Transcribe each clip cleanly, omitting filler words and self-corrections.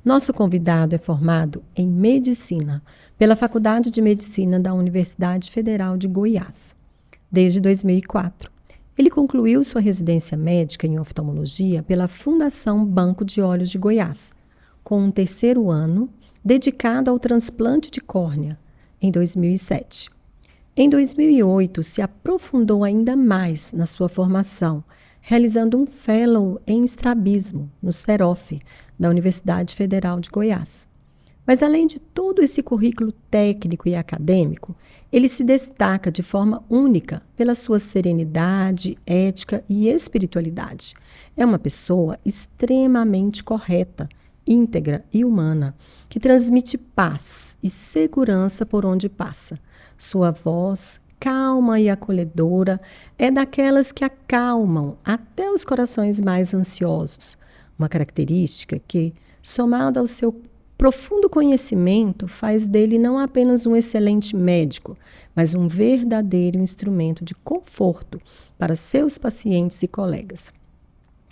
Nosso convidado é formado em Medicina pela Faculdade de Medicina da Universidade Federal de Goiás, desde 2004. Ele concluiu sua residência médica em oftalmologia pela Fundação Banco de Olhos de Goiás, com um terceiro ano dedicado ao transplante de córnea, em 2007. Em 2008, se aprofundou ainda mais na sua formação, realizando um fellow em estrabismo no CEROF, da Universidade Federal de Goiás. Mas, além de todo esse currículo técnico e acadêmico, ele se destaca de forma única pela sua serenidade, ética e espiritualidade. É uma pessoa extremamente correta, íntegra e humana, que transmite paz e segurança por onde passa. Sua voz, calma e acolhedora, é daquelas que acalmam até os corações mais ansiosos. Uma característica que, somada ao seu profundo conhecimento, faz dele não apenas um excelente médico, mas um verdadeiro instrumento de conforto para seus pacientes e colegas.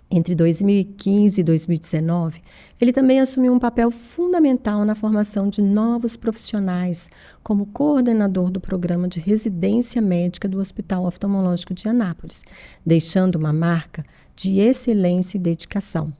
Entre 2015 e 2019, ele também assumiu um papel fundamental na formação de novos profissionais, como coordenador do programa de residência médica do Hospital Oftalmológico de Anápolis, deixando uma marca de excelência e dedicação.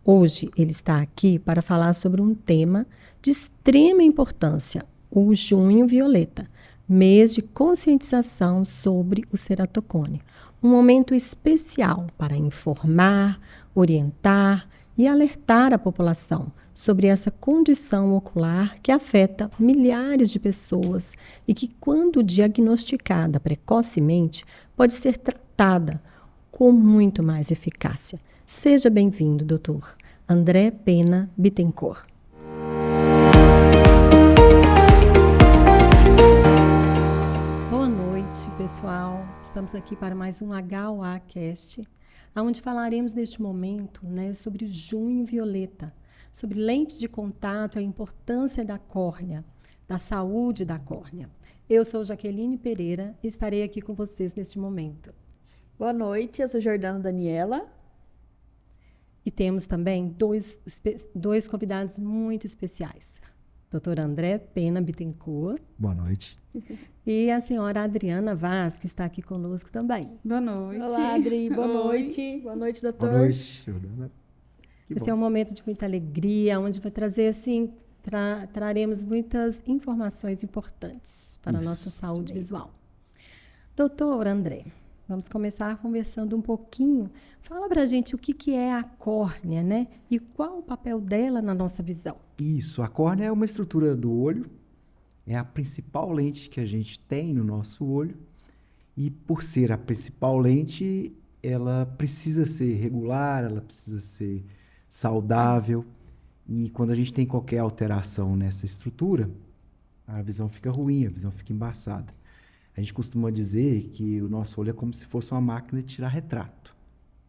Hoje, ele está aqui para falar sobre um tema de extrema importância, o Junho Violeta, mês de conscientização sobre o ceratocone. Um momento especial para informar, orientar e alertar a população sobre essa condição ocular que afeta milhares de pessoas e que, quando diagnosticada precocemente, pode ser tratada com muito mais eficácia. Seja bem-vindo, doutor André Pena Bittencourt. Boa noite, pessoal. Estamos aqui para mais um HOA Cast, onde falaremos neste momento, sobre o Junho Violeta, sobre lentes de contato, a importância da córnea, da saúde da córnea. Eu sou Jaqueline Pereira e estarei aqui com vocês neste momento. Boa noite, eu sou Jordana Daniela. E temos também dois convidados muito especiais. Dr. André Pena Bittencourt. Boa noite. E a senhora Adriana Vaz, que está aqui conosco também. Boa noite. Olá, Adri. Boa noite. Boa noite, doutor. Boa noite, Jordana. Esse é um momento de muita alegria, onde vai trazer, assim, traremos muitas informações importantes para a nossa saúde visual. Doutor André, vamos começar conversando um pouquinho. Fala pra gente o que é a córnea, E qual o papel dela na nossa visão? Isso, a córnea é uma estrutura do olho, é a principal lente que a gente tem no nosso olho, e por ser a principal lente, ela precisa ser regular, ela precisa ser saudável, e quando a gente tem qualquer alteração nessa estrutura, a visão fica ruim, a visão fica embaçada. A gente costuma dizer que o nosso olho é como se fosse uma máquina de tirar retrato.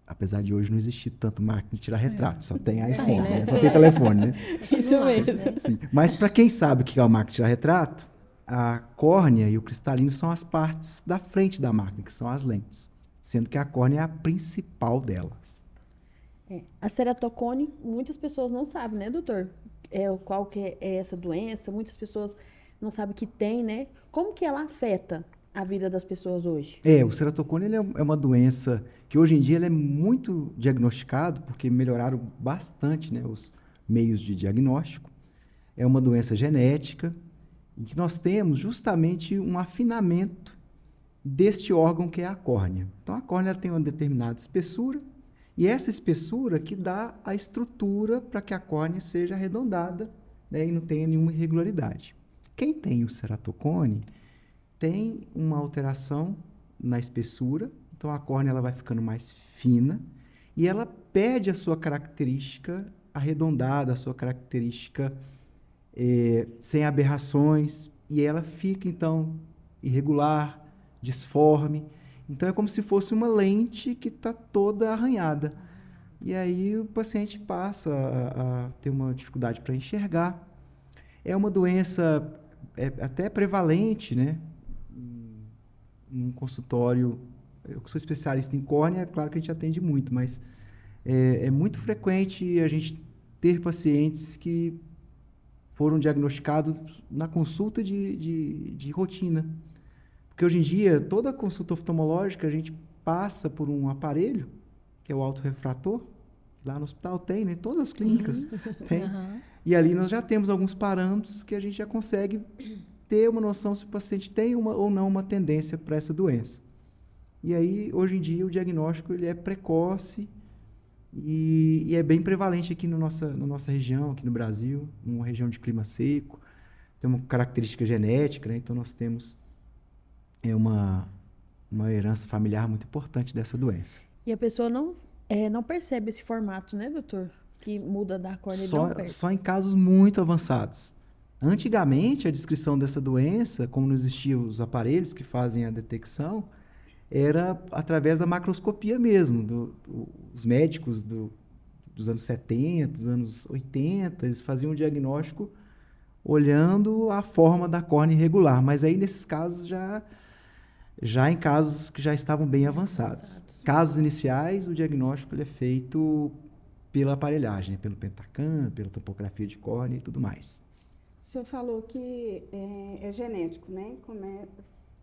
Apesar de hoje não existir tanto máquina de tirar retrato, só tem iPhone, só tem telefone, né? Isso mesmo. Sim. Mas para quem sabe o que é uma máquina de tirar retrato, a córnea e o cristalino são as partes da frente da máquina, que são as lentes, sendo que a córnea é a principal delas. A ceratocone, muitas pessoas não sabem, né, doutor? Qual que é essa doença? Muitas pessoas não sabem que tem, né? Como que ela afeta a vida das pessoas hoje? O ceratocone ele é uma doença que hoje em dia ele é muito diagnosticado, porque melhoraram bastante, os meios de diagnóstico. É uma doença genética em que nós temos justamente um afinamento deste órgão que é a córnea. Então, a córnea tem uma determinada espessura e essa espessura que dá a estrutura para que a córnea seja arredondada, e não tenha nenhuma irregularidade. Quem tem o ceratocone tem uma alteração na espessura, então a córnea ela vai ficando mais fina e ela perde a sua característica arredondada, a sua característica sem aberrações, e ela fica, então, irregular, disforme. Então, é como se fosse uma lente que está toda arranhada. E aí o paciente passa a ter uma dificuldade para enxergar. É uma doença até prevalente, num consultório. Eu que sou especialista em córnea, é claro que a gente atende muito, mas é muito frequente a gente ter pacientes que foram diagnosticados na consulta de rotina. Porque hoje em dia, toda consulta oftalmológica, a gente passa por um aparelho, que é o autorrefrator, lá no hospital tem, né? Todas as clínicas tem. E ali nós já temos alguns parâmetros que a gente já consegue ter uma noção se o paciente tem ou não uma tendência para essa doença. E aí, hoje em dia, o diagnóstico ele é precoce e é bem prevalente aqui na nossa região, aqui no Brasil, uma região de clima seco, tem uma característica genética, né? Então nós temos uma herança familiar muito importante dessa doença. E a pessoa não percebe esse formato, né, doutor? Que muda da córnea de um perto. Só em casos muito avançados. Antigamente, a descrição dessa doença, como não existiam os aparelhos que fazem a detecção, era através da macroscopia mesmo. Os médicos dos anos 70, dos anos 80, eles faziam o diagnóstico olhando a forma da córnea irregular. Mas aí, nesses casos, já em casos que já estavam bem avançados. Casos iniciais, o diagnóstico ele é feito pela aparelhagem, pelo Pentacam, pela topografia de córnea e tudo mais. O senhor falou que é genético, né?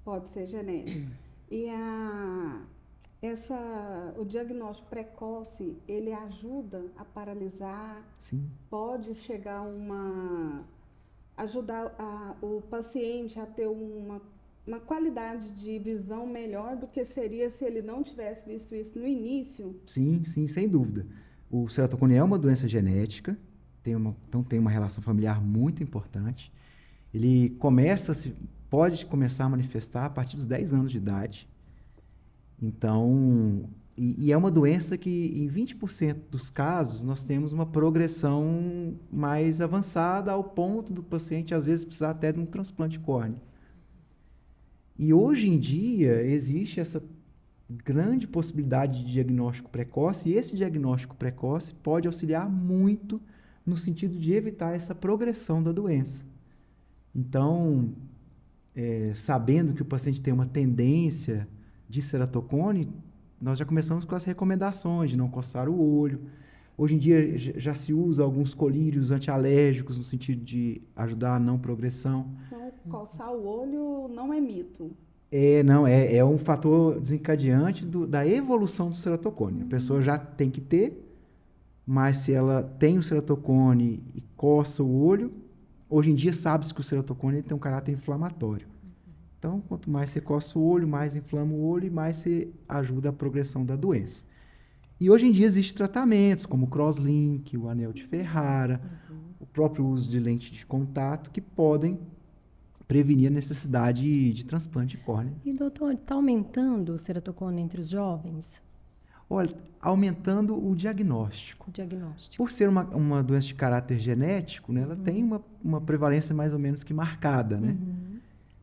Pode ser genético. E o diagnóstico precoce, ele ajuda a paralisar? Sim. Pode chegar ajudar o paciente a ter uma qualidade de visão melhor do que seria se ele não tivesse visto isso no início? Sim, sem dúvida. O ceratocone é uma doença genética, então tem uma relação familiar muito importante. Ele pode começar a manifestar a partir dos 10 anos de idade. Então, e é uma doença que em 20% dos casos nós temos uma progressão mais avançada ao ponto do paciente às vezes precisar até de um transplante de córnea. E hoje em dia existe essa grande possibilidade de diagnóstico precoce, e esse diagnóstico precoce pode auxiliar muito no sentido de evitar essa progressão da doença. Então, sabendo que o paciente tem uma tendência de ceratocone, nós já começamos com as recomendações de não coçar o olho. Hoje em dia já se usa alguns colírios antialérgicos no sentido de ajudar a não progressão. Então, coçar o olho não é mito. É um fator desencadeante da evolução do ceratocone. A pessoa já tem que ter, mas se ela tem o ceratocone e coça o olho, hoje em dia sabe-se que o ceratocone tem um caráter inflamatório. Então, quanto mais você coça o olho, mais inflama o olho e mais você ajuda a progressão da doença. E hoje em dia existem tratamentos como o crosslink, o anel de Ferrara, o próprio uso de lente de contato, que podem prevenir a necessidade de transplante de córnea. E, doutor, está aumentando o ceratocone entre os jovens? Olha, aumentando o diagnóstico. Por ser uma doença de caráter genético, né, ela tem uma prevalência mais ou menos que marcada, né?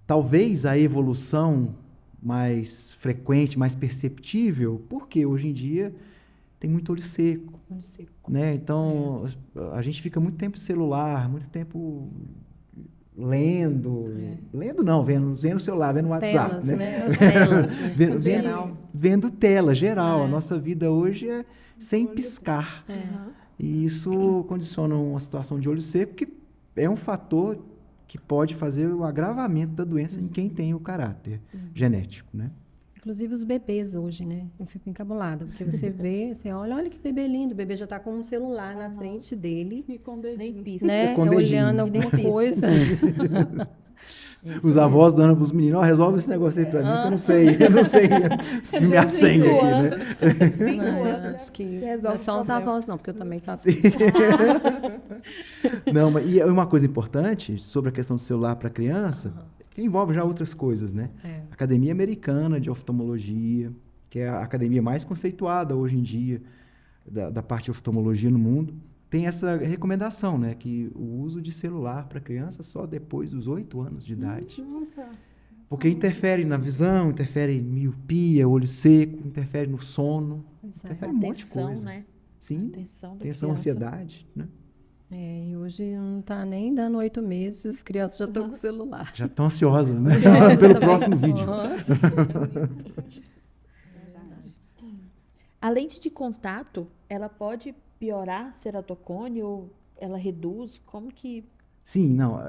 Talvez a evolução mais frequente, mais perceptível, porque hoje em dia tem muito olho seco. Né? Então, a gente fica muito tempo no celular, muito tempo lendo. Lendo não, vendo o celular, vendo o WhatsApp. Telas, né? As telas, né? Vendo tela, geral. A nossa vida hoje é sem piscar. E isso condiciona uma situação de olho seco, que é um fator que pode fazer o agravamento da doença em quem tem o caráter genético, né? Inclusive os bebês hoje, né? Eu fico encabulada, porque você olha que bebê lindo, o bebê já está com um celular na frente dele, Nem pisca. né? Com dedinho. Olhando alguma coisa. Os avós dando para os meninos, resolve esse negócio aí para mim, que eu não sei minha senha aqui, né? 5 Não, anos. acho que não resolve é só o os problema. avós, não, porque eu também faço isso. Não, mas e uma coisa importante sobre a questão do celular para criança, que envolve já outras coisas, né? Academia Americana de Oftalmologia, que é a academia mais conceituada hoje em dia da parte de oftalmologia no mundo, tem essa recomendação, né? Que o uso de celular para criança só depois dos 8 anos de idade. Nossa. Porque interfere na visão, interfere em miopia, olho seco, interfere no sono, interfere em um monte de Atenção, coisa. né? Sim, Atenção da atenção, criança. ansiedade, né? E hoje não está nem dando 8 meses, as crianças já estão com o celular. Já estão ansiosas, né? Ansiosas Pelo também. próximo vídeo. A lente de contato, ela pode piorar a ceratocone ou ela reduz? Como que... Sim, não.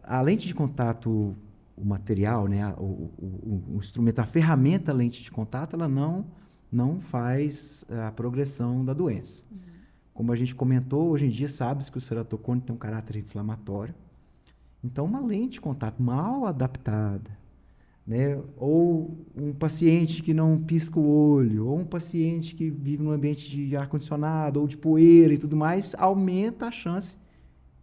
A lente de contato, o material, né, o instrumento, a ferramenta lente de contato, ela não faz a progressão da doença. Como a gente comentou, hoje em dia sabe-se que o ceratocone tem um caráter inflamatório. Então, uma lente de contato mal adaptada, né, ou um paciente que não pisca o olho, ou um paciente que vive num ambiente de ar-condicionado ou de poeira e tudo mais, aumenta a chance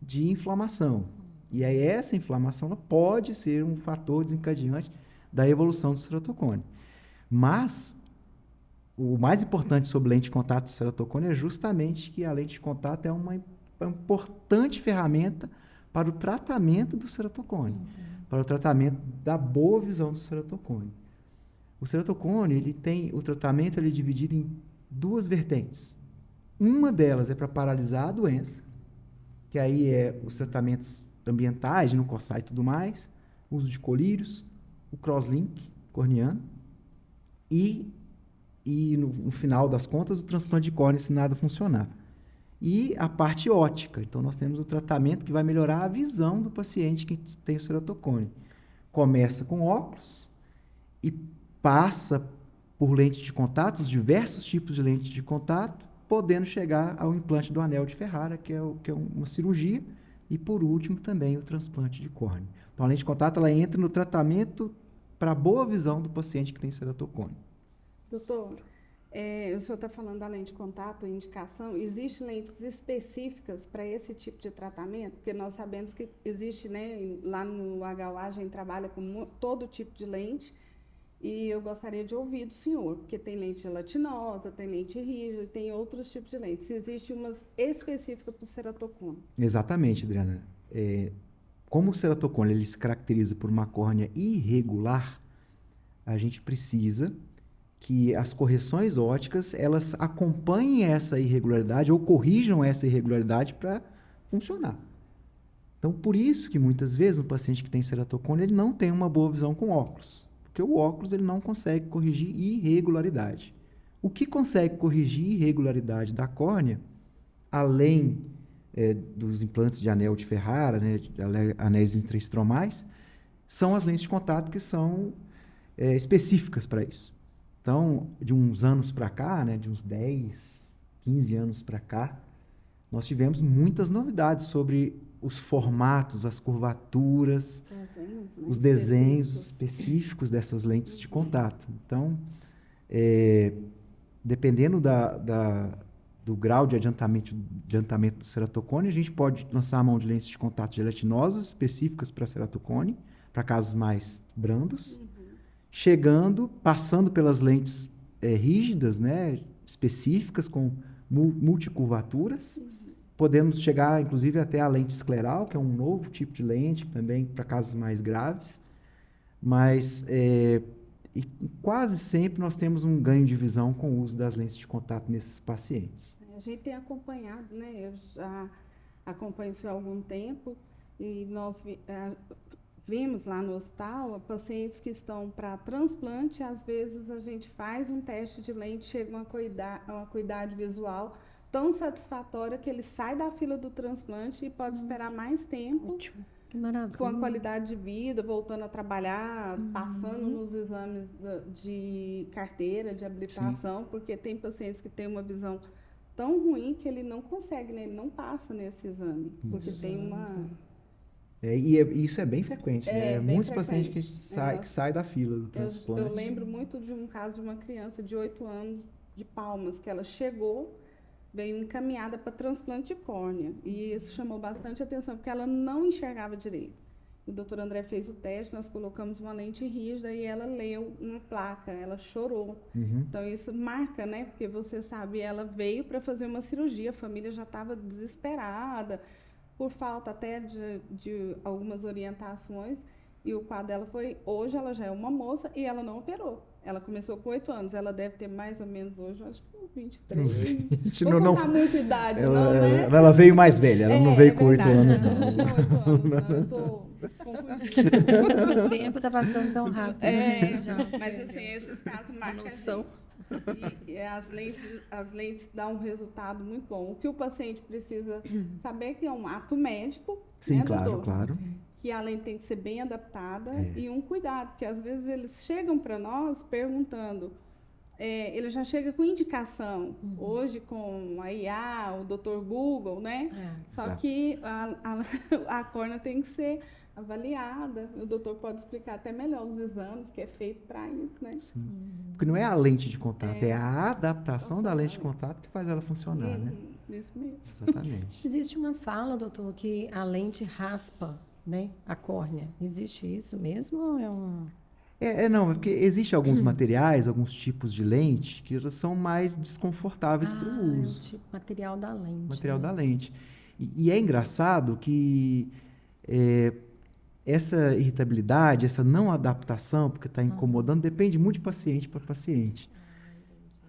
de inflamação. E aí essa inflamação ela pode ser um fator desencadeante da evolução do ceratocone. Mas o mais importante sobre lente de contato do ceratocone é justamente que a lente de contato é uma importante ferramenta para o tratamento do ceratocone, para o tratamento da boa visão do ceratocone. O ceratocone, o tratamento ele é dividido em duas vertentes. Uma delas é para paralisar a doença, que aí é os tratamentos ambientais, de não coçar e tudo mais, uso de colírios, o crosslink corneano e no final das contas, o transplante de córnea se nada funcionar. E a parte óptica. Então, nós temos o tratamento que vai melhorar a visão do paciente que tem o ceratocone. Começa com óculos e passa por lente de contato, os diversos tipos de lente de contato, podendo chegar ao implante do anel de Ferrara, que é uma cirurgia, e, por último, também o transplante de córnea. Então, a lente de contato ela entra no tratamento para a boa visão do paciente que tem ceratocone. Doutor, o senhor está falando da lente de contato, indicação. Existem lentes específicas para esse tipo de tratamento? Porque nós sabemos que existe, né, lá no HUA a gente trabalha com todo tipo de lente, e eu gostaria de ouvir do senhor, porque tem lente gelatinosa, tem lente rígida, tem outros tipos de lentes. Se existe uma específica para o ceratocone. Exatamente, Adriana. Como o ceratocone ele se caracteriza por uma córnea irregular, a gente precisa que as correções ópticas elas acompanhem essa irregularidade ou corrijam essa irregularidade para funcionar. Então, por isso que muitas vezes um paciente que tem ceratocone ele não tem uma boa visão com óculos, porque o óculos ele não consegue corrigir irregularidade. O que consegue corrigir irregularidade da córnea, além dos implantes de anel de Ferrara, né, de anéis intraestromais, são as lentes de contato que são específicas para isso. Então, de uns anos para cá, né, de uns 10, 15 anos para cá, nós tivemos muitas novidades sobre os formatos, as curvaturas, os desenhos específicos dessas lentes de contato. Então, dependendo do grau de adiantamento do ceratocone, a gente pode lançar a mão de lentes de contato gelatinosas específicas para ceratocone, para casos mais brandos, passando pelas lentes rígidas, né, específicas, com multicurvaturas, podemos chegar, inclusive, até a lente escleral, que é um novo tipo de lente, também para casos mais graves, mas e quase sempre nós temos um ganho de visão com o uso das lentes de contato nesses pacientes. A gente tem acompanhado, né, eu já acompanho isso há algum tempo, e nós vimos lá no hospital pacientes que estão para transplante, às vezes a gente faz um teste de lente, chega uma acuidade visual tão satisfatória que ele sai da fila do transplante e pode esperar mais tempo. Ótimo. Que maravilha. Com a qualidade de vida, voltando a trabalhar, passando nos exames de carteira, de habilitação, porque tem pacientes que têm uma visão tão ruim que ele não consegue, né? Ele não passa nesse exame, porque tem uma... Isso é bem frequente, né? Bem Muitos frequente. pacientes que saem da fila do transplante. Eu lembro muito de um caso de uma criança de 8 anos de Palmas, que ela chegou, veio encaminhada para transplante de córnea. E isso chamou bastante atenção, porque ela não enxergava direito. O doutor André fez o teste, nós colocamos uma lente rígida e ela leu uma placa, ela chorou. Então, isso marca, né? Porque você sabe, ela veio para fazer uma cirurgia, a família já estava desesperada, por falta até de algumas orientações, e o quadro dela foi, hoje ela já é uma moça e ela não operou. Ela começou com 8 anos, ela deve ter mais ou menos hoje, acho que uns 23. 20, não contar muita idade, né? Ela veio mais velha, ela não veio com 8 verdade, anos, não. Ela tinha 8 anos, não, eu tô confundida. O tempo está passando tão rápido. Gente, já Mas assim, esses casos marcam. E as lentes dão um resultado muito bom. O que o paciente precisa saber é que é um ato médico, Sim, né, claro, doutor? claro. Que a lente tem que ser bem adaptada É. e um cuidado, porque às vezes eles chegam para nós perguntando, ele já chega com indicação, hoje com a IA, o Dr. Google, né? Só Exato. que a córnea tem que ser avaliada, o doutor pode explicar até melhor os exames que é feito para isso, né? Sim. Porque não é a lente de contato, é a adaptação da lente de contato que faz ela funcionar, né? Isso mesmo. Exatamente. Existe uma fala, doutor, que a lente raspa, né, a córnea. Existe isso mesmo ou é um... Não, é porque existem alguns materiais, alguns tipos de lente que elas são mais desconfortáveis para o uso. É o tipo, material da lente. Material né? da lente. E é engraçado que essa irritabilidade, essa não adaptação, porque está incomodando, depende muito de paciente para paciente.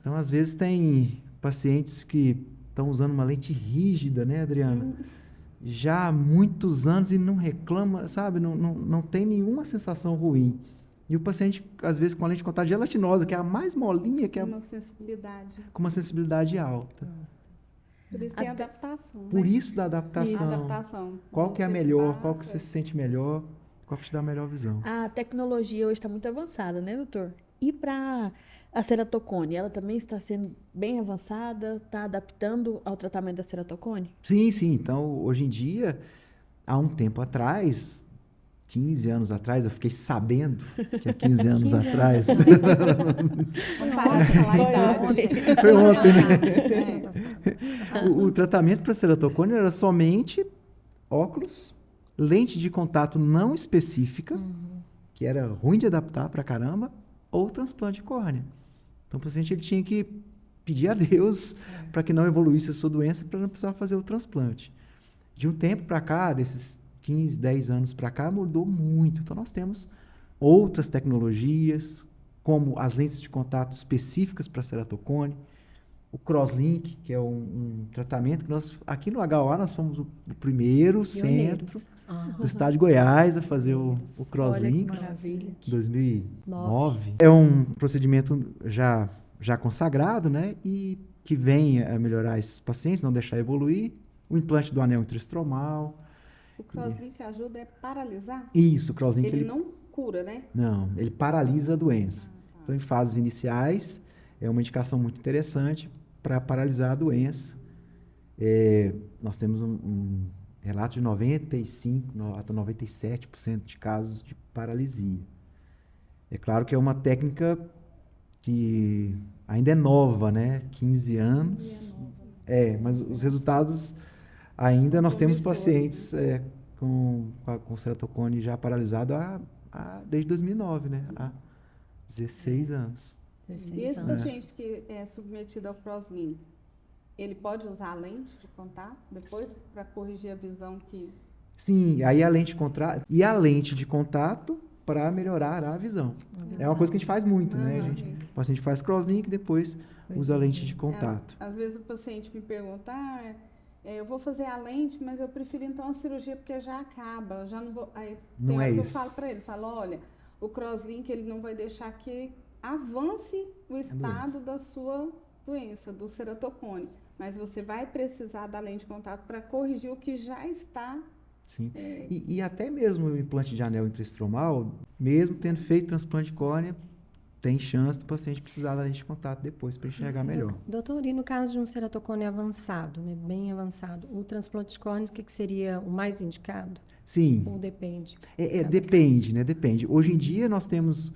Então, às vezes, tem pacientes que estão usando uma lente rígida, né, Adriana? Já há muitos anos e não reclama, sabe? Não tem nenhuma sensação ruim. E o paciente, às vezes, com a lente de contato gelatinosa, que é a mais molinha, que é Uma sensibilidade. com uma sensibilidade alta. Por isso tem adaptação. Por né? isso da adaptação. Adaptação. Qual que é a Você melhor, passa. qual que você se sente melhor, qual que te dá a melhor visão. A tecnologia hoje está muito avançada, né, doutor? E para a ceratocone, ela também está sendo bem avançada, está adaptando ao tratamento da ceratocone? Sim, sim. Então, hoje em dia, há um tempo atrás, 15 anos atrás, eu fiquei sabendo que há 15 anos 15 anos atrás. Vamos parar de falar a idade. Foi ontem, né? Semana passada. O tratamento para ceratocone era somente óculos, lente de contato não específica, que era ruim de adaptar pra caramba, ou transplante de córnea. Então, o paciente ele tinha que pedir a Deus para que não evoluísse a sua doença para não precisar fazer o transplante. De um tempo para cá, desses 15, 10 anos para cá, mudou muito. Então, nós temos outras tecnologias, como as lentes de contato específicas para ceratocone, o crosslink, que é um tratamento que nós, aqui no HOA, nós fomos o primeiro Pioneiros. centro Ah, do estado de Goiás a fazer o Olha que crosslink. maravilha. 2009. É um procedimento já consagrado, né? E que vem a melhorar esses pacientes, não deixar evoluir. O implante do anel intraestromal. O crosslink ajuda a paralisar? Isso, o crosslink Ele não cura, né? Não, ele paralisa a doença. Então, em fases iniciais, é uma indicação muito interessante para paralisar a doença. Nós temos um relato de 95% até 97% de casos de paralisia. É claro que é uma técnica que ainda é nova, né? 15 anos. Mas os resultados ainda nós temos pacientes com ceratocone já paralisado desde 2009, né? Há 16 anos. E 16 esse anos. paciente que é submetido ao crosslink, ele pode usar a lente de contato depois para corrigir a visão que... Sim, aí a lente de contato para melhorar a visão. É uma coisa que a gente faz muito, né? O paciente faz crosslink e depois usa a lente de contato. Às vezes o paciente me pergunta, eu vou fazer a lente, mas eu prefiro então a cirurgia porque já acaba, eu já não vou... Aí Não tem é hora que isso. eu falo para eles, olha, o crosslink ele não vai deixar que avance o estado da sua doença, do ceratocone, mas você vai precisar da lente de contato para corrigir o que já está... Sim. E até mesmo o implante de anel intraestromal, mesmo tendo feito transplante de córnea, tem chance do paciente precisar da lente de contato depois para enxergar melhor. Doutor, e no caso de um ceratocone avançado, né, bem avançado, o transplante de córnea, o que seria o mais indicado? Sim. Ou depende? Depende, né? Depende. Hoje em dia nós temos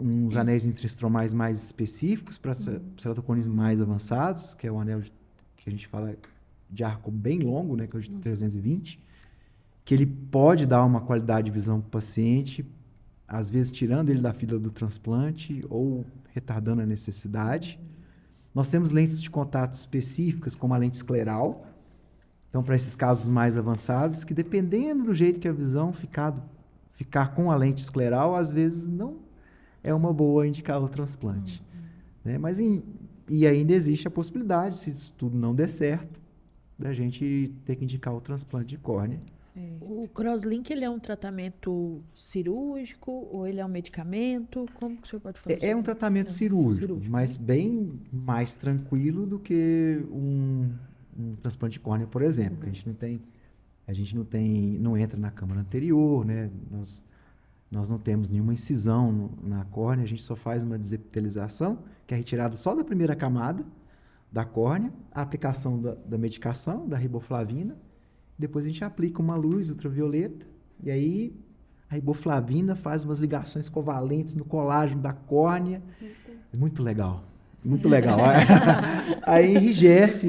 uns anéis intraestromais mais específicos para ceratocones mais avançados, que é o anel que a gente fala de arco bem longo, né? Que é o de 320, que ele pode dar uma qualidade de visão para o paciente, às vezes tirando ele da fila do transplante ou retardando a necessidade. Nós temos lentes de contato específicas, como a lente escleral. Então, para esses casos mais avançados, que dependendo do jeito que a visão ficar com a lente escleral, às vezes não é uma boa indicar o transplante. Né? E ainda existe a possibilidade, se isso tudo não der certo, da gente ter que indicar o transplante de córnea. O crosslink, ele é um tratamento cirúrgico ou ele é um medicamento? Como que o senhor pode falar? É um tratamento cirúrgico, mas bem mais tranquilo do que um transplante de córnea, por exemplo. A gente não entra na câmara anterior, né? Nós não temos nenhuma incisão na córnea, a gente só faz uma desepitelização, que é retirada só da primeira camada da córnea, a aplicação da medicação, da riboflavina, depois a gente aplica uma luz ultravioleta, e aí a riboflavina faz umas ligações covalentes no colágeno da córnea. Muito legal. Muito legal. Aí enrijece,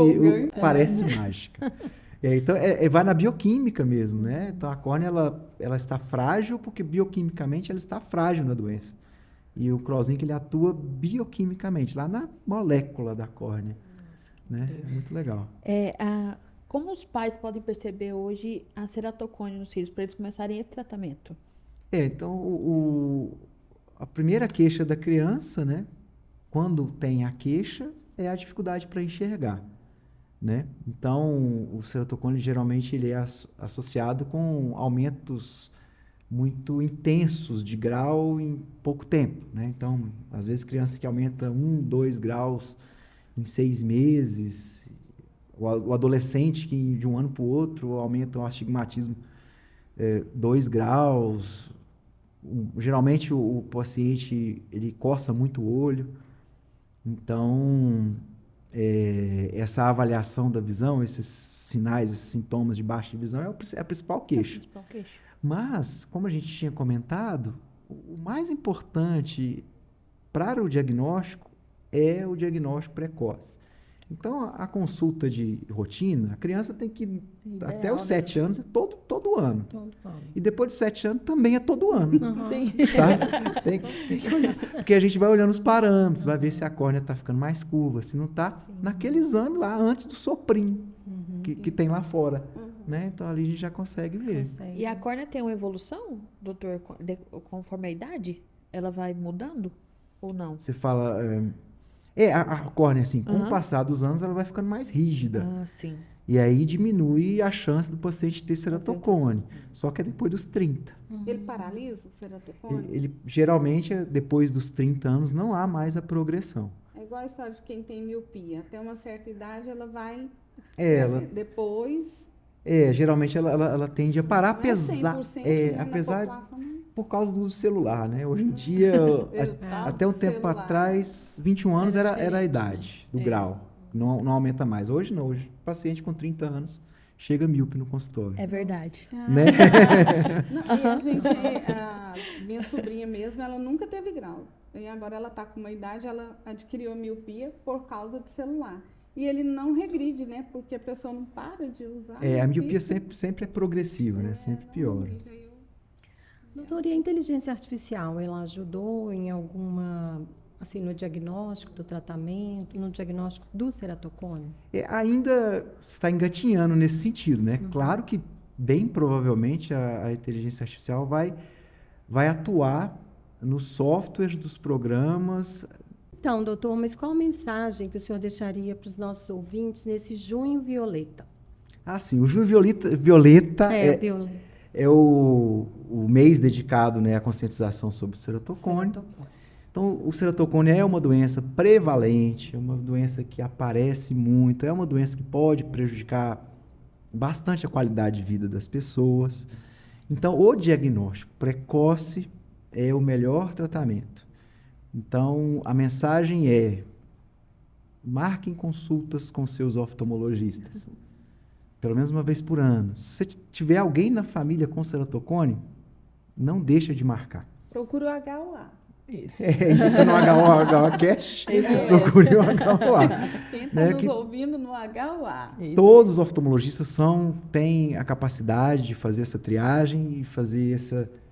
parece mágica. Então, vai na bioquímica mesmo, né? Então, a córnea, ela está frágil porque bioquimicamente ela está frágil na doença. E o crosslink, ele atua bioquimicamente, lá na molécula da córnea. Né? É muito legal. Como os pais podem perceber hoje a ceratocone nos filhos, para eles começarem esse tratamento? Então, a primeira queixa da criança, né? Quando tem a queixa, é a dificuldade para enxergar. Né? Então, o ceratocone geralmente ele é associado com aumentos muito intensos de grau em pouco tempo. Né? Então, às vezes, crianças que aumentam 1, 2 graus em 6 meses, o adolescente que de um ano para o outro aumenta o astigmatismo 2 graus. Geralmente, o paciente ele coça muito o olho. Então, essa avaliação da visão, esses sinais, esses sintomas de baixa visão é a principal queixa. Mas, como a gente tinha comentado, o mais importante para o diagnóstico é o diagnóstico precoce. Então, a consulta de rotina, a criança tem que, até os 7 anos, é todo ano. E depois dos 7 anos, também é todo ano. Sim. Sabe? Tem que olhar. Porque a gente vai olhando os parâmetros, vai ver se a córnea está ficando mais curva, se não está, naquele exame lá, antes do soprim, que tem lá fora. Né? Então, ali a gente já consegue ver. E a córnea tem uma evolução, doutor, conforme a idade? Ela vai mudando ou não? Você fala... a córnea, assim, com o passar dos anos, ela vai ficando mais rígida. Sim. E aí diminui a chance do paciente ter ceratocone. Só que é depois dos 30. Ele paralisa o ceratocone? Ele geralmente, depois dos 30 anos, não há mais a progressão. É igual a história de quem tem miopia. Até uma certa idade, ela vai... Depois... geralmente ela tende a parar, apesar... apesar por causa do uso celular, né? Hoje em dia, até um tempo atrás, 21 anos era a idade do grau. Não aumenta mais. Hoje não. Hoje, paciente com 30 anos chega míope no consultório. É verdade. Né? E minha sobrinha mesmo, ela nunca teve grau. E agora ela está com uma idade, ela adquiriu miopia por causa de celular. E ele não regride, né? Porque a pessoa não para de usar. A miopia sempre é progressiva, né? Sempre piora. Doutor, e a inteligência artificial, ela ajudou em alguma, assim, no diagnóstico do tratamento, no diagnóstico do ceratocone? Ainda está engatinhando nesse sentido, né? Claro que, bem provavelmente, a inteligência artificial vai atuar nos softwares dos programas. Então, doutor, mas qual a mensagem que o senhor deixaria para os nossos ouvintes nesse Junho Violeta? Sim, o Junho Violeta Violeta. É o mês dedicado, né, à conscientização sobre o ceratocone. Então, o ceratocone é uma doença prevalente, é uma doença que aparece muito, é uma doença que pode prejudicar bastante a qualidade de vida das pessoas. Então, o diagnóstico precoce é o melhor tratamento. Então, a mensagem é: marquem consultas com seus oftalmologistas. Pelo menos uma vez por ano. Se tiver alguém na família com ceratocone, não deixa de marcar. Procure o HOA. Isso. Isso no HOA Cash. Procure o HOA. Quem está nos ouvindo no HOA. Todos os oftalmologistas têm a capacidade de fazer essa triagem e fazer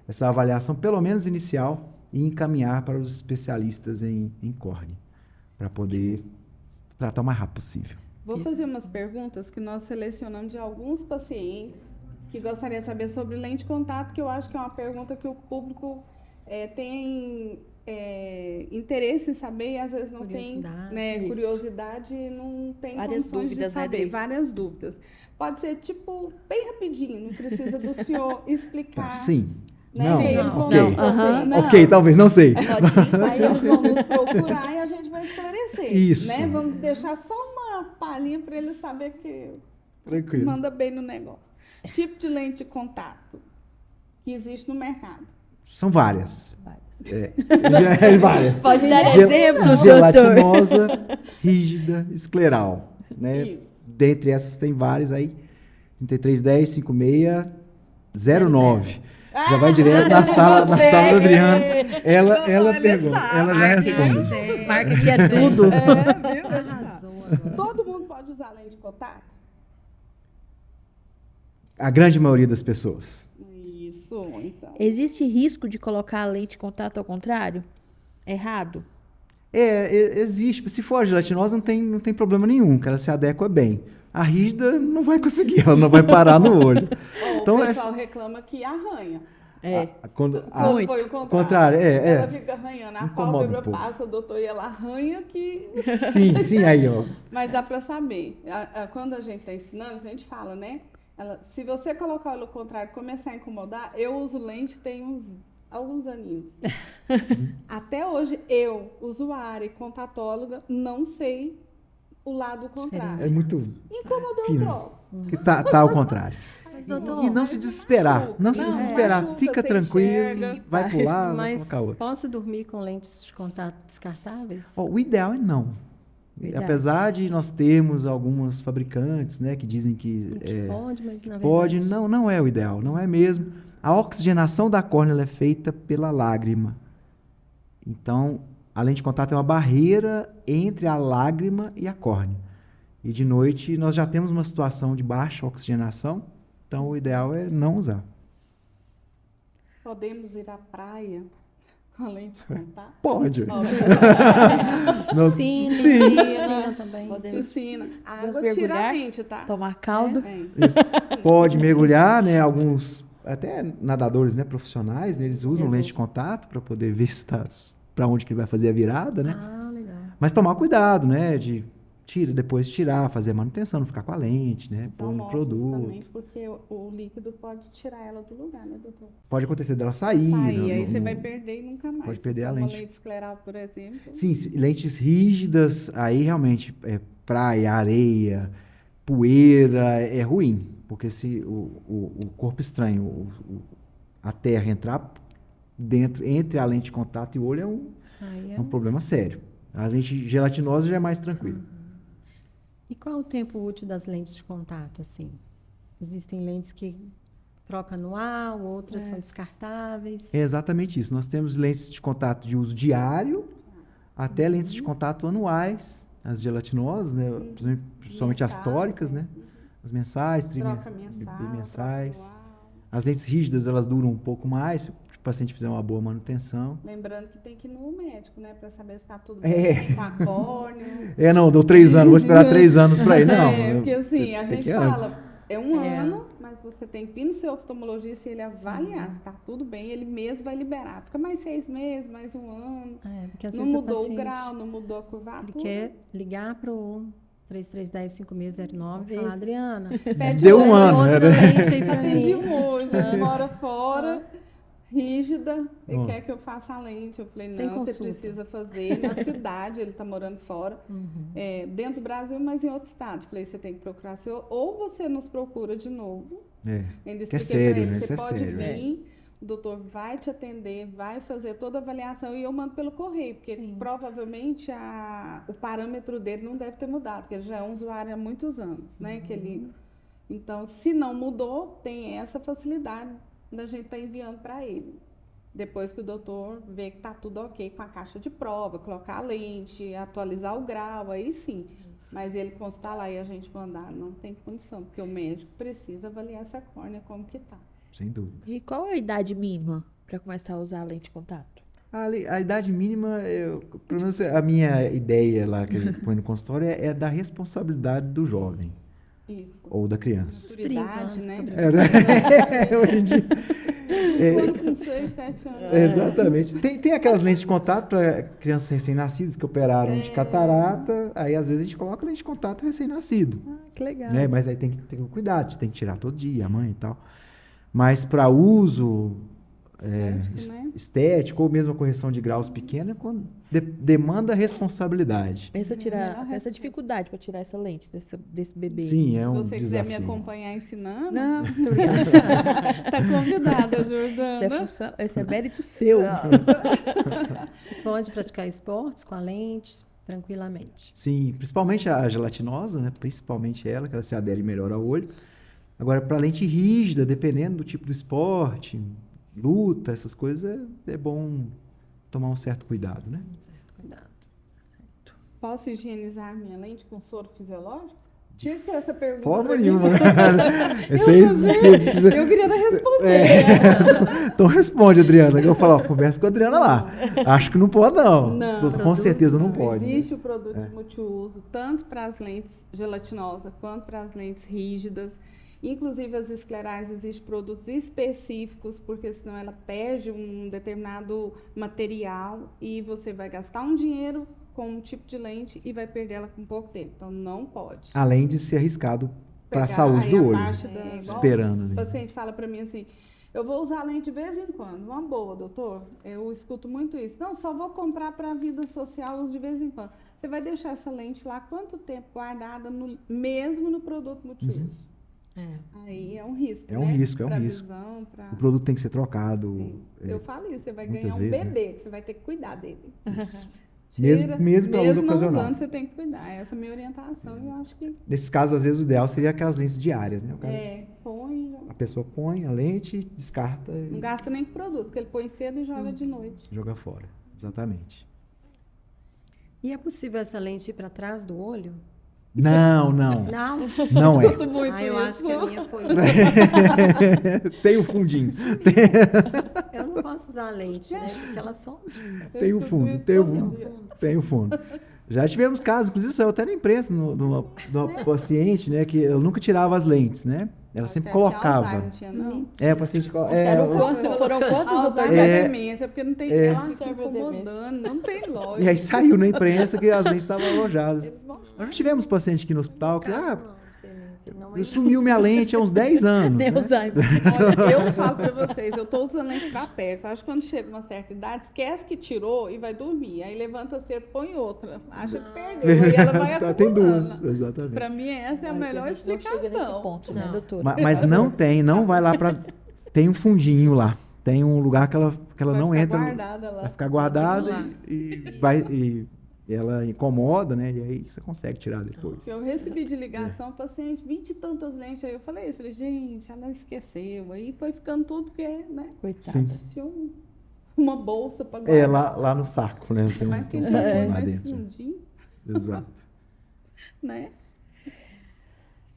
essa avaliação, pelo menos inicial, e encaminhar para os especialistas em córnea, para poder tratar o mais rápido possível. Vou fazer umas perguntas que nós selecionamos de alguns pacientes que gostariam de saber sobre lente de contato, que eu acho que é uma pergunta que o público tem interesse em saber e às vezes não tem, Curiosidade, né, isso. curiosidade e não tem Várias condições dúvidas, de saber, né, Dri? várias dúvidas. Pode ser, tipo, bem rapidinho, não precisa do senhor explicar. Tá, sim. Né? Não, Que eles vão ok. nos procurar. Não. Ok, talvez, não sei. Pode sim, Aí eles vão nos procurar e a gente vai esclarecer. Isso. Né? Vamos deixar só uma palhinha para eles saberem que Tranquilo. manda bem no negócio. Tipo de lente de contato que existe no mercado. São várias. Várias. Várias. Pode dar Gel- exemplos, doutor? Gelatinosa, rígida, escleral. Né? Isso. Dentre essas tem várias aí. 3310 5609. Já vai direto na sala da Adriana. Ela pergunta, ela já responde. Marketing é tudo. Viu? Arrasou agora. Todo mundo pode usar lente de contato? A grande maioria das pessoas. Isso, então. Existe risco de colocar a lente de contato ao contrário? Errado? Existe. Se for a gelatinosa, não tem problema nenhum, que ela se adequa bem. A rígida não vai conseguir, ela não vai parar no olho. Então, O pessoal reclama que arranha. Quando Quando foi o contrário. Ela fica arranhando. A Incomoda pálpebra um pouco. passa, doutor, e ela arranha que... Sim, aí, ó. Mas dá para saber. Quando a gente está ensinando, a gente fala, né? Se você colocar o olho contrário e começar a incomodar, eu uso lente tem alguns aninhos. Até hoje, eu, usuária e contatóloga, não sei o lado contrário. É muito Incomodou, fino. eu troco. que tá ao contrário. Mas, doutor, E não se desesperar. Não se Não, desesperar. ajuda, Fica você tranquilo. enxerga. Vai pular, vai mas colocar outra. posso dormir com lentes de contato descartáveis? Ó, o ideal é não. Verdade. Apesar de nós termos algumas fabricantes, né, que dizem que Pode, mas na verdade... pode, não é o ideal, não é mesmo. A oxigenação da córnea ela é feita pela lágrima. Então, a lente de contato é uma barreira entre a lágrima e a córnea. E de noite nós já temos uma situação de baixa oxigenação, então o ideal é não usar. Podemos ir à praia com a lente de contato? Pode. Ó, Não- Sim, Sim. piscina também. Podemos piscina. A Vamos água tira a mergulhar? lente, tá? tomar caldo. Isso. Pode mergulhar, né? Alguns, até nadadores, né, profissionais, né, eles usam lente de contato para poder ver se tá, para onde que ele vai fazer a virada, né? Ah, legal. Mas tomar cuidado, né? De depois tirar, fazer a manutenção, não ficar com a lente, né? São Pôr no ótimos produto. também, porque o líquido pode tirar ela do lugar, né, doutor? Pode acontecer dela sair. Sair, aí no- você no- vai perder e nunca mais. Pode Se perder for a uma lente. lente escleral, por exemplo. Sim, lentes rígidas, aí realmente praia, areia, poeira, é ruim. Porque se o corpo estranho, a terra entrar dentro, entre a lente de contato e o olho, Aí é um problema sério. A lente gelatinosa já é mais tranquila. E qual o tempo útil das lentes de contato, assim? Existem lentes que troca anual, outras são descartáveis. É exatamente isso. Nós temos lentes de contato de uso diário até lentes de contato anuais, as gelatinosas, né? Principalmente as Mensais, tóricas, né? As mensais, Troca mensal, bimensais. troca anual. As lentes rígidas, elas duram um pouco mais, se o paciente fizer uma boa manutenção. Lembrando que tem que ir no médico, né? Pra saber se tá tudo É. bem com a córnea. Não, deu 3 anos, vou esperar 3 anos para ir. Não, Porque assim, a tem gente que ir fala, antes. é um ano, mas você tem que ir no seu oftalmologista e ele avaliar se tá tudo bem, ele mesmo vai liberar. Fica mais 6 meses, mais um ano. Porque às Não vezes mudou o paciente, o grau, não mudou a curvatura. ele quer ligar para o 3310-5609 e falar, Adriana, Pede Deu hoje, um ano, outra né? lente aí para Atendi mim. hoje, mora fora, rígida, e Ó. quer que eu faça a lente. Eu falei, Sem não, você consulta. precisa fazer na cidade, ele tá morando fora, dentro do Brasil, mas em outro estado. Falei, você tem que procurar seu, ou você nos procura de novo. Ainda Que é expliquei sério, pra ele, né? você Isso é pode sério. vir, o doutor vai te atender, vai fazer toda a avaliação e eu mando pelo correio, porque provavelmente o parâmetro dele não deve ter mudado, porque ele já é um usuário há muitos anos, né? Então, se não mudou, tem essa facilidade da gente estar enviando para ele. Depois que o doutor vê que está tudo ok com a caixa de prova, colocar a lente, atualizar o grau, aí sim. Mas ele constar lá e a gente mandar, não tem condição, porque o médico precisa avaliar essa córnea como que tá. Sem dúvida. E qual é a idade mínima para começar a usar a lente de contato? A idade mínima, pelo menos a minha ideia lá que a gente põe no consultório é da responsabilidade do jovem Isso. ou da criança. 30 Maturidade, anos, né? fica brincando. Hoje em dia. Quando com 6, 7 anos. Exatamente. Tem aquelas lentes de contato para crianças recém-nascidas que operaram de catarata, aí às vezes a gente coloca lente de contato recém-nascido. Que legal. Né? Mas aí tem que ter cuidado, tem que tirar todo dia, a mãe e tal. Mas para uso Estético, né? estético ou mesmo a correção de graus pequena, demanda responsabilidade. Pensa essa dificuldade para tirar essa lente desse bebê. Sim, é Se um você quiser me desafio. acompanhar ensinando, Não, muito obrigada. tá convidada, Jordana. Esse é mérito seu. Pode praticar esportes com a lente tranquilamente. Sim, principalmente a gelatinosa, né? Principalmente ela, que ela se adere melhor ao olho. Agora, para lente rígida, dependendo do tipo do esporte, luta, essas coisas, é bom tomar um certo cuidado, né? Certo, cuidado. Posso higienizar minha lente com soro fisiológico? Tinha que ser essa pergunta. Forma pra mim. nenhuma. Vocês Eu queria responder. Então responde, Adriana. Eu falo, ó, conversa com a Adriana lá. Acho que não pode, não. Não. Com certeza não pode. Existe o produto de multiuso, tanto para as lentes gelatinosas quanto para as lentes rígidas. Inclusive, as esclerais, existem produtos específicos, porque senão ela perde um determinado material e você vai gastar um dinheiro com um tipo de lente e vai perder ela com pouco tempo. Então, não pode. Além de ser arriscado para a Pegar saúde aí do a olho. parte igual Esperando, né? O paciente fala para mim assim, eu vou usar lente de vez em quando. Uma boa, doutor. Eu escuto muito isso. Não, só vou comprar para a vida social de vez em quando. Você vai deixar essa lente lá quanto tempo guardada, mesmo no produto multiuso? Aí é um risco, É um né? risco, é um Pra risco. visão, O produto tem que ser trocado. Eu falo isso, você vai muitas ganhar um vezes, bebê, que você vai ter que cuidar dele. Mesmo para uso não ocasional. usando, você tem que cuidar. Essa é a minha orientação. Eu acho que Nesses casos, às vezes, o ideal seria aquelas lentes diárias, né? põe, A pessoa põe a lente, descarta não e gasta nem com produto, porque ele põe cedo e joga de noite. joga fora. Exatamente. E é possível essa lente ir para trás do olho? Não. Não? Não é. Escuto muito Eu acho isso. que a minha foi. Tem o fundinho. Eu não posso usar a lente, né? Porque ela só. Tem o escuto fundo, isso tem o todo fundo. dia. Tem o fundo. Já tivemos casos, inclusive saiu até na imprensa, de uma paciente, né, que ela nunca tirava as lentes, né? Ela sempre Até tinha colocava. Alzheimer, não tinha, não. É, a paciente Foram quantos, doutor? Alzheimer é demência, porque não tem. Ela fica Alzheimer é incomodando, não tem lógica. E aí saiu na imprensa que as lentes estavam alojadas. Eles vão- Nós já tivemos paciente aqui no hospital que, Não, sumiu minha lente há uns 10 anos. Nem Né? Alzheimer. Olha, eu falo pra vocês, eu tô usando lente pra perto. Acho que quando chega uma certa idade, esquece que tirou e vai dormir. Aí levanta cedo, põe outra. Acha que perdeu. Aí ela vai Tá, tem acumulando. duas, exatamente. Pra mim, essa é a melhor Não chega nesse explicação. ponto, né, Não. doutor? Mas não vai lá pra. Tem um fundinho lá. Tem um lugar que ela Vai não ficar entra. guardada lá. Vai ficar guardada e ela incomoda, né? E aí você consegue tirar depois. Eu recebi de ligação, paciente, 20 e tantas lentes. Aí eu falei isso, falei, gente, ela esqueceu. Aí foi ficando tudo, porque, né? Coitada. Sim. Tinha uma bolsa pra guardar. Lá no saco, né? Tem Mas tem um um saco pouco lá mais dentro. fundinho, Exato. né?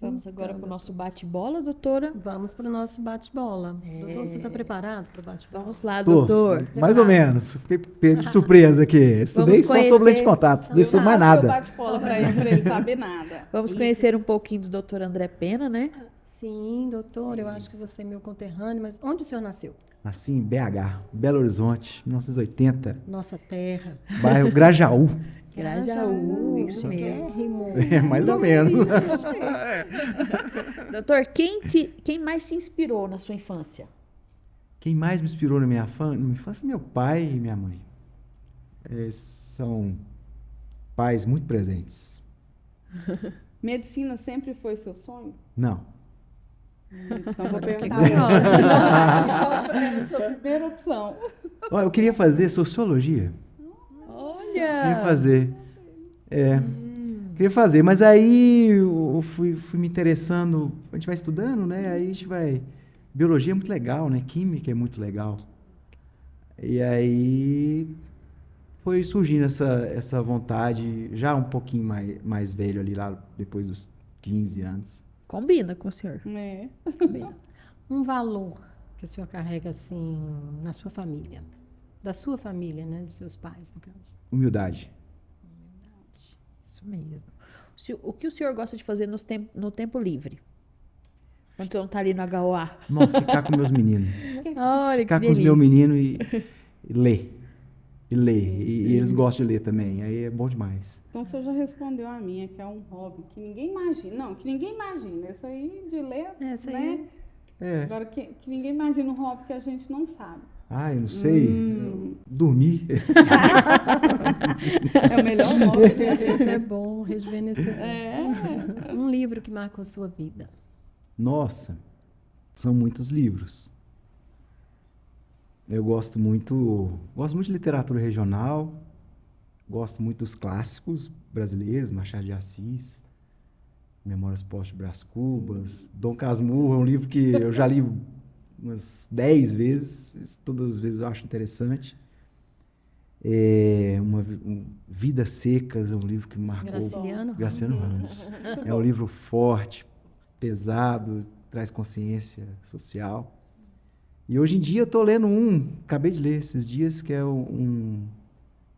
Vamos agora para o nosso bate-bola, doutora. Vamos para o nosso bate-bola. Doutor, você está preparado para o bate-bola? Vamos lá, Tô, doutor. mais ou menos. Fiquei pego de surpresa aqui. Estudei Vamos só sobre conhecer- lente de contato, estudei sobre mais nada. Eu bate-bola pra ele saber nada. Vamos conhecer um pouquinho do doutor André Pena, né? Sim, doutor, eu acho que você é meu conterrâneo, mas onde o senhor nasceu? Nasci em BH, Belo Horizonte, 1980, Nossa terra. bairro Grajaú. Grajaú, isso mesmo. Chiquérrimo. É, mais ou menos. Doutor, quem mais te inspirou na sua infância? Quem mais me inspirou na minha infância? Meu pai e minha mãe. Eles são pais muito presentes. Medicina sempre foi seu sonho? Não. Então vou Fiquei perguntar. curiosa. Então, era a sua primeira opção. Ó, eu queria fazer sociologia. Queria Olha! fazer. Queria fazer, mas aí eu fui me interessando. A gente vai estudando, né? Aí a gente vai. Biologia é muito legal, né? Química é muito legal. E aí foi surgindo essa vontade, já um pouquinho mais velho ali, lá depois dos 15 anos. Combina com o senhor. É. Um valor que o senhor carrega assim na sua família. Da sua família, né? Dos seus pais, no caso. Humildade. Isso mesmo. O que o senhor gosta de fazer no tempo livre? Quando você não tá ali no HOA. Não, ficar com meus meninos. Olha, Ficar que com os delícia. meus meninos e ler. E ler. E eles gostam de ler também. Aí é bom demais. Então você já respondeu a minha, que é um hobby que ninguém imagina. Não, que ninguém imagina. Isso aí de ler, Essa né? aí É. Agora que ninguém imagina um hobby que a gente não sabe. Ah, eu não sei. Dormir. É o melhor hobby, né? Isso é bom, rejuvenescer. É. Um livro que marcou sua vida. Nossa, são muitos livros. Eu gosto muito de literatura regional, gosto muito dos clássicos brasileiros, Machado de Assis, Memórias Póstumas de Brás Cubas, Dom Casmurro é um livro que eu já li umas 10 vezes, todas as vezes eu acho interessante. Vidas Secas é um livro que me marcou. Graciliano Ramos. É um livro forte, pesado, traz consciência social. E hoje em dia eu estou lendo acabei de ler esses dias, que é um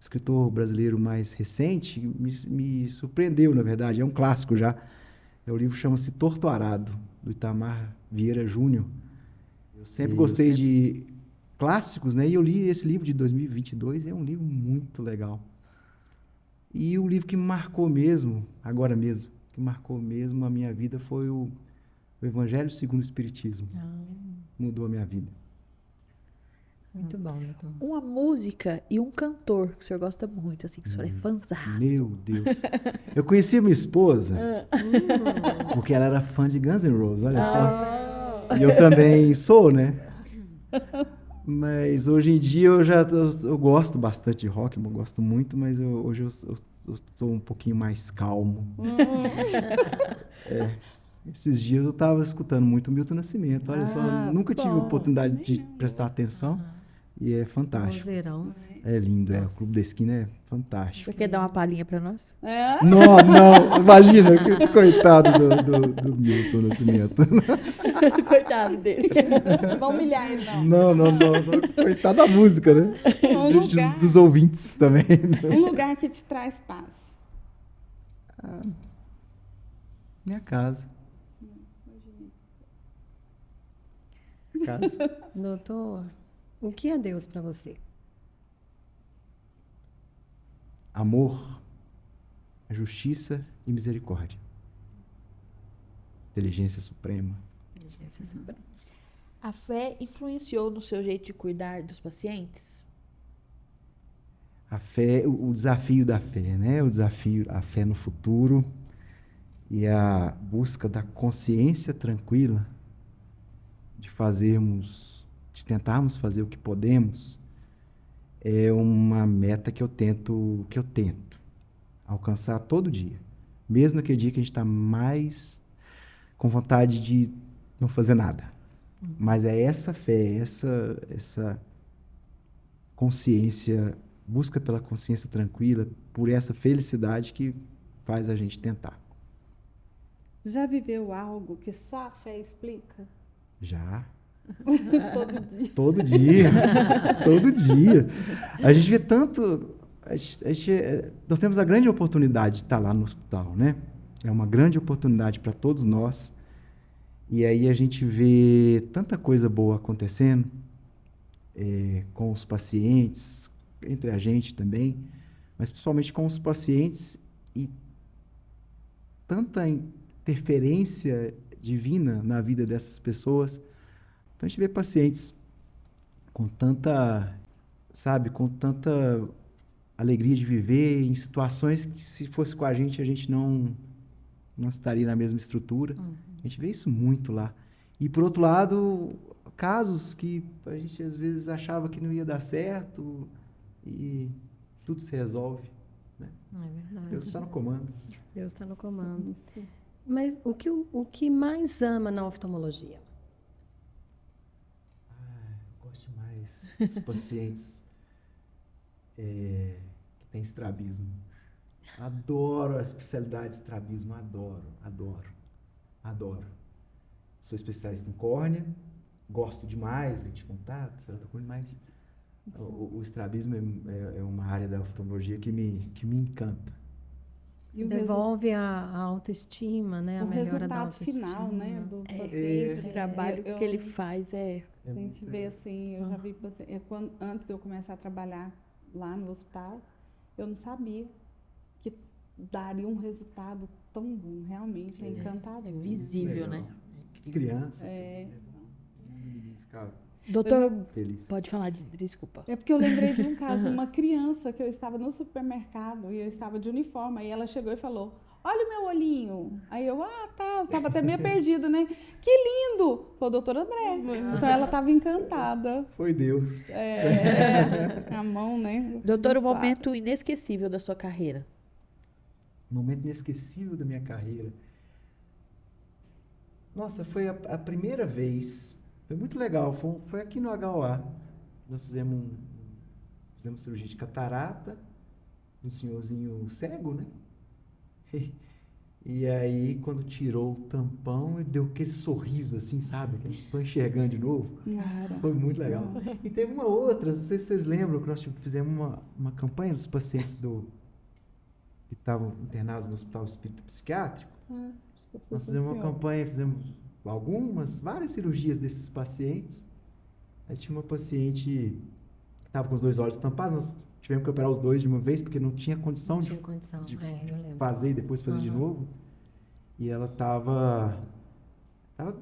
escritor brasileiro mais recente, me surpreendeu, na verdade, é um clássico já. O livro chama-se Torto Arado, do Itamar Vieira Júnior. Eu sempre gostei de clássicos, né? E eu li esse livro de 2022, é um livro muito legal. E o livro que me marcou mesmo, agora mesmo, que marcou mesmo a minha vida foi o Evangelho segundo o Espiritismo. Mudou a minha vida. Muito bom, Milton. Uma música e um cantor que o senhor gosta muito, assim, que o senhor é fãzaço. Meu Deus. Eu conheci a minha esposa porque ela era fã de Guns N' Roses, olha só. E eu também sou, né? Mas hoje em dia eu gosto bastante de rock, eu gosto muito, mas hoje eu estou um pouquinho mais calmo. Esses dias eu estava escutando muito Milton Nascimento, olha só, nunca tive a oportunidade de prestar atenção e é fantástico. Vozeirão. É lindo, o Clube da Esquina é fantástico. Você quer dar uma palhinha pra nós? Não, imagina, que coitado do Milton Nascimento. Coitado dele. Não vão humilhar ele, não. Não, coitado da música, né? Dos ouvintes também. Um lugar que te traz paz. Minha casa. Doutor, o que é Deus para você? Amor, justiça e misericórdia. Inteligência suprema. A fé influenciou no seu jeito de cuidar dos pacientes? A fé, o desafio da fé, né? A fé no futuro e a busca da consciência tranquila de tentarmos fazer o que podemos, é uma meta que eu tento alcançar todo dia. Mesmo naquele dia que a gente está mais com vontade de não fazer nada. Mas é essa fé, essa consciência, busca pela consciência tranquila, por essa felicidade que faz a gente tentar. Já viveu algo que só a fé explica? Já. Todo dia. Todo dia. Todo dia. A gente vê tanto... nós temos a grande oportunidade de estar lá no hospital, né? É uma grande oportunidade para todos nós. E aí a gente vê tanta coisa boa acontecendo com os pacientes, entre a gente também, mas principalmente com os pacientes e tanta interferência divina na vida dessas pessoas. Então a gente vê pacientes com tanta alegria de viver em situações que, se fosse com a gente não estaria na mesma estrutura. A gente vê isso muito lá. E, por outro lado, casos que a gente, às vezes, achava que não ia dar certo e tudo se resolve. Né? É verdade. Deus está no comando. Deus está no comando. Mas o que mais ama na oftalmologia? Eu gosto demais dos pacientes que têm estrabismo. Adoro a especialidade de estrabismo, adoro. Sou especialista em córnea, gosto demais de contato, mas o estrabismo é uma área da oftalmologia que me encanta. E o Devolve a autoestima, né? A o melhora da resultado autoestima. final, né, do O paciente. trabalho eu- que ele faz é... A gente vê assim, eu já vi paciente, antes de eu começar a trabalhar lá no hospital, eu não sabia que daria um resultado tão bom, realmente, é encantador. É visível, né? Legal. Crianças. É. Ficar Doutor, feliz. pode falar, desculpa. É porque eu lembrei de um caso de uma criança que eu estava no supermercado e eu estava de uniforme, aí ela chegou e falou: olha o meu olhinho. Aí eu, tá, eu tava até meio perdida, né? Que lindo! Foi o doutor André. Então ela estava encantada. Foi Deus. A mão, né? Doutor, o abençoada. momento inesquecível da sua carreira. Momento inesquecível da minha carreira. Nossa, foi a primeira vez. Foi muito legal. Foi aqui no HOA. Nós fizemos cirurgia de catarata. Um senhorzinho cego, né? E aí, quando tirou o tampão, ele deu aquele sorriso assim, sabe? Que foi enxergando de novo. Nossa. Foi muito legal. E teve uma outra, não sei se vocês lembram, que nós fizemos uma campanha dos pacientes que estavam internados no Hospital Espírita Psiquiátrico. Nós fizemos uma campanha, fizemos várias cirurgias desses pacientes. Aí tinha uma paciente que estava com os 2 olhos tampados, nós tivemos que operar os 2 de uma vez, porque não tinha condição Tinha condição, de eu lembro. fazer e depois fazer de novo. E ela tava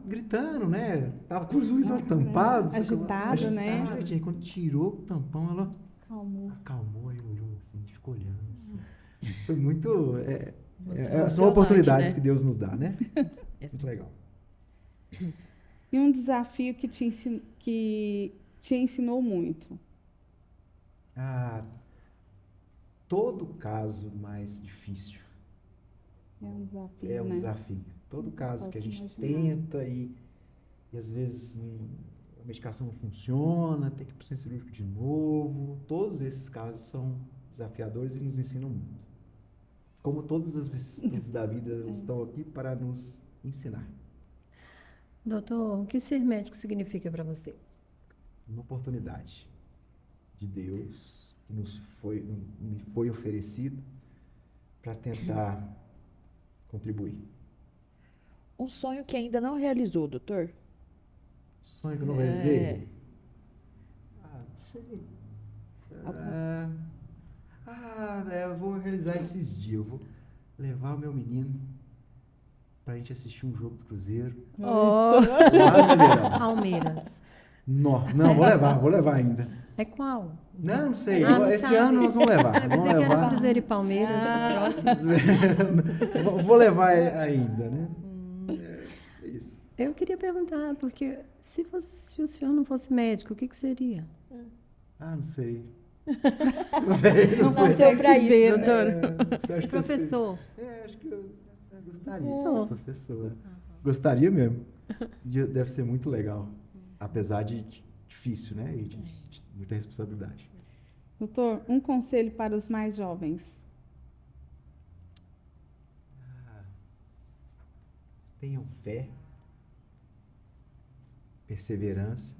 gritando, né? Tava com os 2 olhos tampados. Agitada, né? Aí quando tirou o tampão, ela Calmou. acalmou e olhou assim, ficou olhando assim. Foi muito... são Emocionante, oportunidades né? que Deus nos dá, né? Muito legal. E um desafio que te ensinou muito? Todo caso mais difícil É um desafio, é um né? desafio. Todo caso que a Posso gente imaginar. tenta e às vezes a medicação não funciona, tem que ir para o centro cirúrgico de novo. Todos esses casos são desafiadores e nos ensinam muito. Como todas as vicissitudes da vida, elas estão aqui para nos ensinar. Doutor, o que ser médico significa para você? Uma oportunidade de Deus que me foi oferecido para tentar contribuir. Um sonho que ainda não realizou, doutor? Sonho que eu não realizei? Não sei. Eu vou realizar esses dias. Eu vou levar o meu menino pra gente assistir um jogo do Cruzeiro. Oh. Lá no Mineirão. Palmeiras. Não, vou levar ainda. É qual? Não sei. Não Esse sabe. ano nós vamos levar. Eu pensei que era Cruzeiro e Palmeiras, próximo. Vou levar ainda, né? É isso. Eu queria perguntar, porque se o senhor não fosse médico, o que seria? Não sei. Não sei. Não nasceu para isso, ver, né? doutor. Acho que Professor. acho que eu gostaria de ser professor. Gostaria mesmo. Deve ser muito legal. Apesar de difícil, né? E de muita responsabilidade. Doutor, um conselho para os mais jovens. Tenham fé, perseverança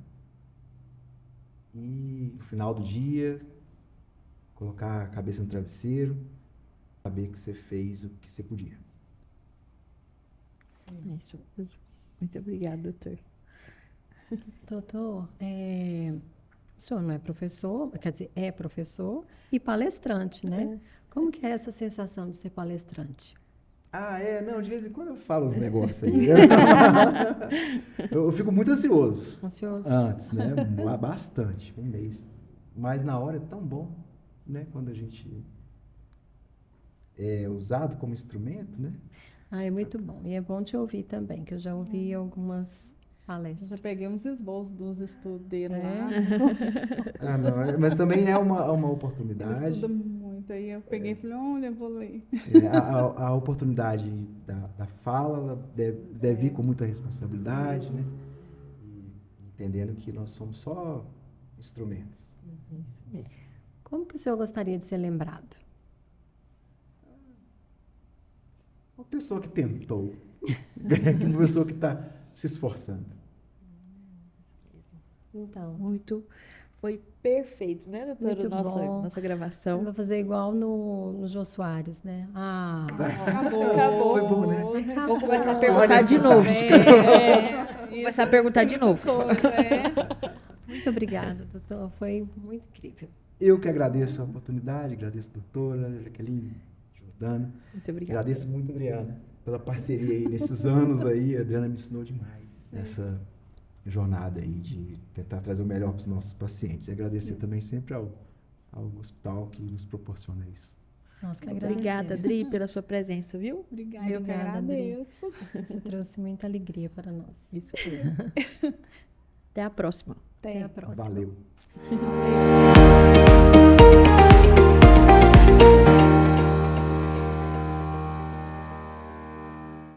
e no final do dia colocar a cabeça no travesseiro, saber que você fez o que você podia. É isso mesmo. Muito obrigada, doutor. Doutor, o senhor não é professor, quer dizer, é professor e palestrante, né? Como que é essa sensação de ser palestrante? Não, de vez em quando eu falo os negócios aí. Eu fico muito ansioso. Ansioso? Antes, né? Bastante, um mês. Mas na hora é tão bom, né? Quando a gente é usado como instrumento, né? É muito bom. E é bom te ouvir também, que eu já ouvi algumas palestras. Já peguei uns esboços dos estudos dele É? lá. Não, mas também é uma Ele oportunidade. estuda muito. Aí eu peguei e falei, olha, eu vou ler. A oportunidade da fala ela deve vir com muita responsabilidade, né? E entendendo que nós somos só instrumentos. Isso mesmo. Como que o senhor gostaria de ser lembrado? Uma pessoa que tentou. Uma pessoa que está se esforçando. Então, Muito. Foi perfeito, né, doutora? Muito bom. Nossa gravação. Vou fazer igual no Jô Soares, né? Ah, Acabou. Foi bom, né? Vou começar a perguntar de novo. Vou começar a perguntar de novo. muito obrigada, doutor. Foi muito incrível. Eu que agradeço a oportunidade, agradeço a doutora Jaqueline, Jordana. Muito obrigada. Agradeço muito a Adriana pela parceria aí nesses anos aí. A Adriana me ensinou demais nessa jornada aí de tentar trazer o melhor para os nossos pacientes. E agradecer também sempre ao hospital que nos proporciona isso. Nós que agradecemos. Obrigada, Dri, pela sua presença, viu? Obrigada, eu que Obrigada, Adri. agradeço. Você trouxe muita alegria para nós. Isso mesmo. Até a próxima. Até a próxima. Valeu.